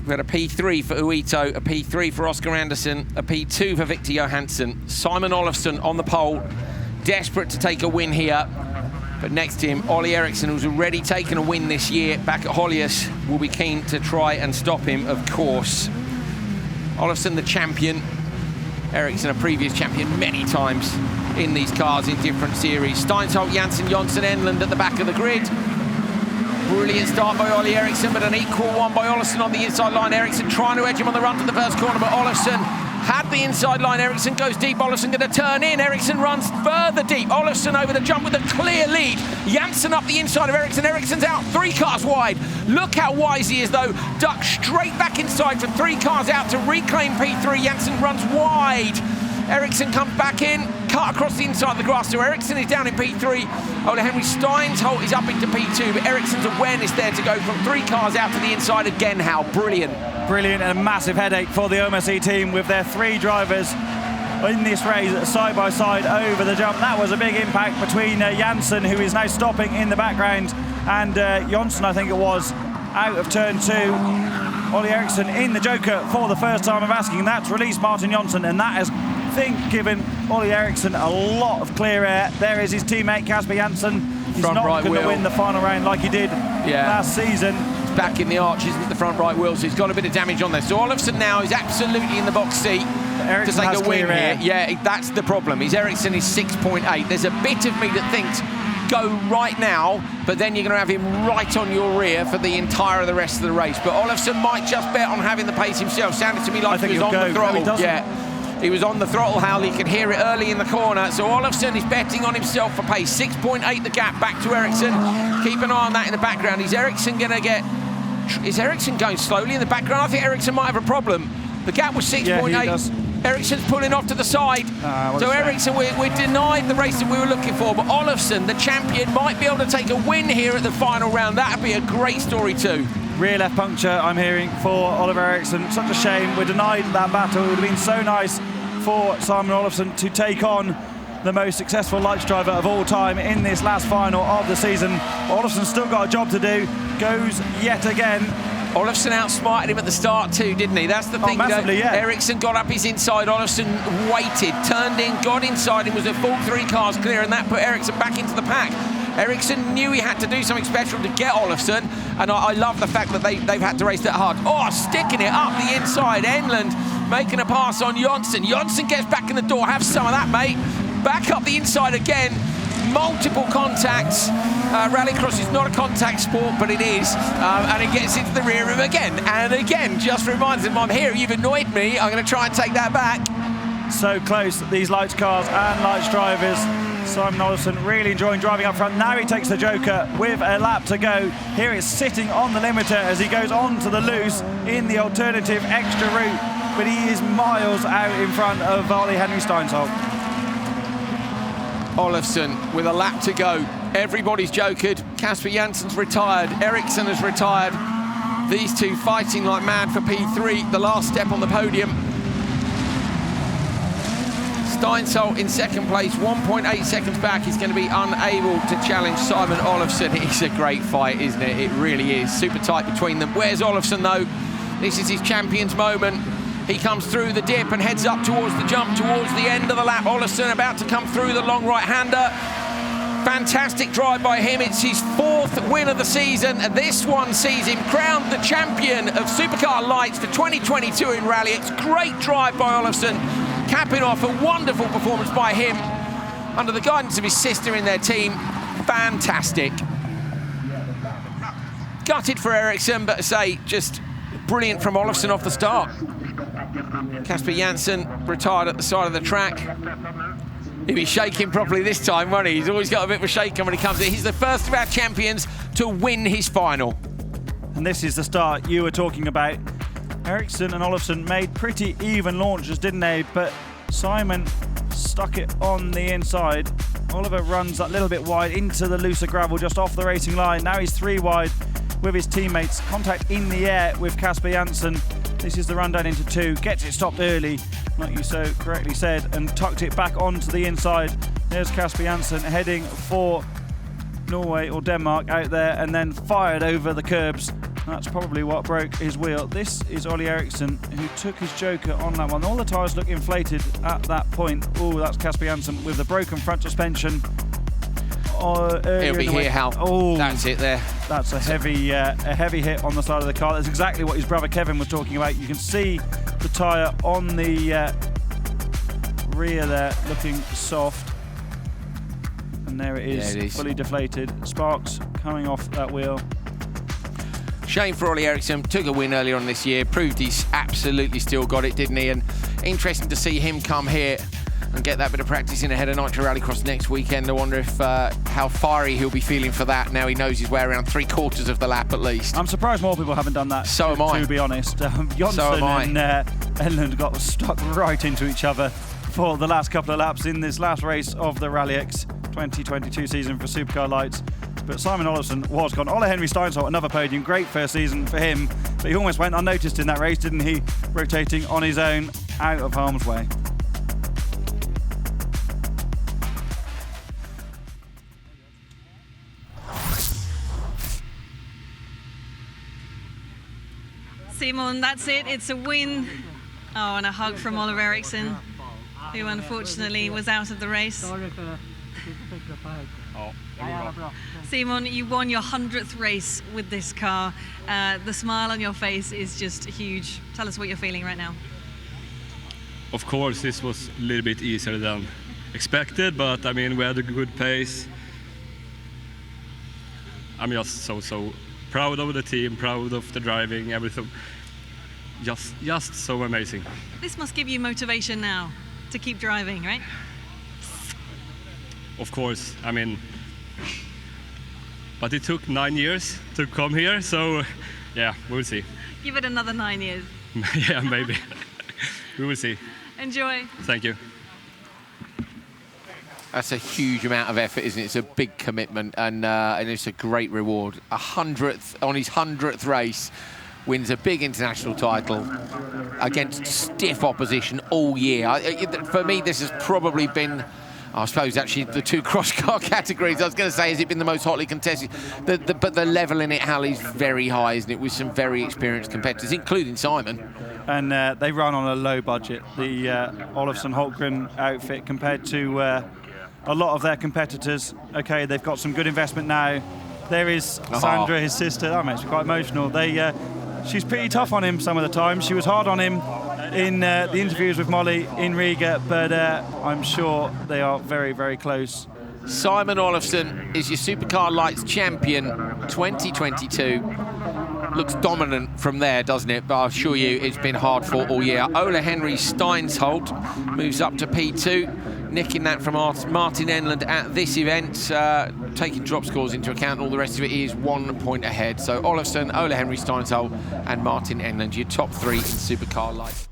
We had a P3 for Uito, a P3 for Oscar Anderson, a P2 for Victor Johansson. Simon Olofsson on the pole, desperate to take a win here. But next to him, Ollie Eriksson, who's already taken a win this year back at Hollius, will be keen to try and stop him, of course. Olofsson, the champion. Eriksson, a previous champion many times in these cars in different series. Steinsholt, Janssen, Jonsson, Enland at the back of the grid. Brilliant start by Ollie Eriksson, but an equal one by Olofsson on the inside line. Eriksson trying to edge him on the run to the first corner, but Olofsson had the inside line. Eriksson goes deep. Olofsson going to turn in. Eriksson runs further deep. Olofsson over the jump with a clear lead. Janssen up the inside of Eriksson. Eriksson's out 3 cars wide. Look how wise he is, though. Duck straight back inside for 3 cars out to reclaim P3. Janssen runs wide. Eriksson comes back in, cut across the inside of the grass, so Eriksson is down in P3. Ole Henry Steinsholt is up into P2, but Eriksson's awareness there to go from 3 cars out to the inside again. How brilliant. Brilliant, and a massive headache for the OMSE team with their 3 drivers in this race side by side over the jump. That was a big impact between Janssen, who is now stopping in the background, and Jonsson, I think it was, out of turn 2. Ollie Eriksson in the Joker for the first time of asking, and that's released Martin Jonsson, and that has, I think, given Ollie Eriksson a lot of clear air. There is his teammate Kasper Janssen. He's front not right going to wheel. win the final round like he did last season. It's back in the arches with the front right wheel, so he's got a bit of damage on there. So Olofsson now is absolutely in the box seat to take a win here. Yeah, that's the problem. Eriksson is 6.8. There's a bit of me that thinks go right now, but then you're going to have him right on your rear for the entire of the rest of the race. But Olofsson might just bet on having the pace himself. Sounded to me like he was on the throttle. He was on the throttle, Hal. You could hear it early in the corner. So Olofsson is betting on himself for pace. 6.8 the gap back to Eriksson. Keep an eye on that in the background. Is Eriksson going to get... Is Eriksson going slowly in the background? I think Eriksson might have a problem. The gap was 6.8. Yeah, Eriksson's pulling off to the side. So Eriksson, we're denied the race that we were looking for. But Olofsson, the champion, might be able to take a win here at the final round. That would be a great story too. Rear left puncture, I'm hearing, for Oliver Eriksson. Such a shame. We're denied that battle. It would have been so nice for Simon Olofsson to take on the most successful lights driver of all time in this last final of the season. Olofsson's still got a job to do. Goes yet again. Olofsson outsmarted him at the start too, didn't he? That's the thing. Massively, yeah. Eriksson got up his inside. Olofsson waited, turned in, got inside him, was a full 3 cars clear, and that put Eriksson back into the pack. Eriksson knew he had to do something special to get Olofsson, and I love the fact that they've had to race that hard. Oh, sticking it up the inside. Enland making a pass on Jonsson. Jonsson gets back in the door. Have some of that, mate. Back up the inside again. Multiple contacts. Rallycross is not a contact sport, but it is. And it gets into the rear of him again. And again, just reminds him, I'm here, you've annoyed me, I'm going to try and take that back. So close, these lights cars and lights drivers. Simon Olofsson really enjoying driving up front. Now he takes the Joker with a lap to go. Here it's sitting on the limiter as he goes on to the loose in the alternative extra route. But he is miles out in front of Ole Henry Steinsholt. Olofsson with a lap to go. Everybody's jokered. Kasper Janssen's retired. Eriksson has retired. These two fighting like mad for P3, the last step on the podium. Steinsholt in second place, 1.8 seconds back. He's going to be unable to challenge Simon Olofsson. It's a great fight, isn't it? It really is. Super tight between them. Where's Olofsson, though? This is his champion's moment. He comes through the dip and heads up towards the jump, towards the end of the lap. Olofsson about to come through the long right-hander. Fantastic drive by him. It's his 4th win of the season, and this one sees him crowned the champion of Supercar Lites for 2022 in Rally. It's great drive by Olofsson, capping off a wonderful performance by him under the guidance of his sister in their team. Fantastic. Gutted for Eriksson, but say just brilliant from Olofsson off the start. Kasper Janssen retired at the side of the track. He'll be shaking properly this time, won't he? He's always got a bit of a shaker when he comes in. He's the first of our champions to win his final. And this is the start you were talking about. Eriksson and Olofsson made pretty even launches, didn't they? But Simon stuck it on the inside. Oliver runs that little bit wide into the looser gravel just off the racing line. Now he's 3 wide with his teammates. Contact in the air with Kasper Janssen. This is the run down into 2. Gets it stopped early, like you so correctly said, and tucked it back onto the inside. There's Kasper Janssen heading for Norway or Denmark out there, and then fired over the curbs That's probably what broke his wheel. This is Ollie Eriksson, who took his joker on that one. All the tyres look inflated at that point. Oh, that's Casper Janssen with the broken front suspension. It'll be here, Hal. Oh, that's it there. That's a heavy hit on the side of the car. That's exactly what his brother Kevin was talking about. You can see the tyre on the rear there looking soft. And there it is, fully deflated. Sparks coming off that wheel. Shame for Ollie Eriksson. Took a win earlier on this year. Proved he's absolutely still got it, didn't he? And interesting to see him come here and get that bit of practice in ahead of Nitro Rallycross next weekend. I wonder if how fiery he'll be feeling for that now he knows his way around 3/4 of the lap at least. I'm surprised more people haven't done that. So am I. To be honest. Janssen and Enlund got stuck right into each other for the last couple of laps in this last race of the Rally X 2022 season for Supercar Lites. But Simon Olofsson was gone. Ole Henry Steinsholt, another podium. Great first season for him. But he almost went unnoticed in that race, didn't he? Rotating on his own, out of harm's way. Simon, that's it. It's a win. Oh, and a hug from Oliver Eriksson, who unfortunately was out of the race. Simon, you won your 100th race with this car. The smile on your face is just huge. Tell us what you're feeling right now. Of course, this was a little bit easier than expected, but I mean, we had a good pace. I'm just so proud of the team, proud of the driving, everything. Just so amazing. This must give you motivation now to keep driving, right? Of course, I mean, but it took 9 years to come here, so yeah, we'll see. Give it another 9 years. Yeah, maybe. We will see. Enjoy. Thank you. That's a huge amount of effort, isn't it? It's a big commitment, and it's a great reward. On his 100th race, wins a big international title against stiff opposition all year. For me, this has probably been, I suppose, actually the two cross-car categories. I was going to say, has it been the most hotly contested? But the level in it, Hal, is very high, isn't it? With some very experienced competitors, including Simon. And they run on a low budget. The Olofsson Holmgren outfit compared to a lot of their competitors. Okay, they've got some good investment now. There is Sandra, his sister. That makes me quite emotional. She's pretty tough on him some of the time. She was hard on him in the interviews with Molly in Riga, but I'm sure they are very, very close. Simon Olofsson is your Supercar Lites champion 2022. Looks dominant from there, doesn't it? But I assure you, it's been hard fought all year. Ole Henry Steinsholt moves up to P2, nicking that from Martin Enlund at this event. Taking drop scores into account, all the rest of it is 1 point ahead. So Olofsson, Ole Henry Steinsholt and Martin Enlund, your top three in Supercar Lites.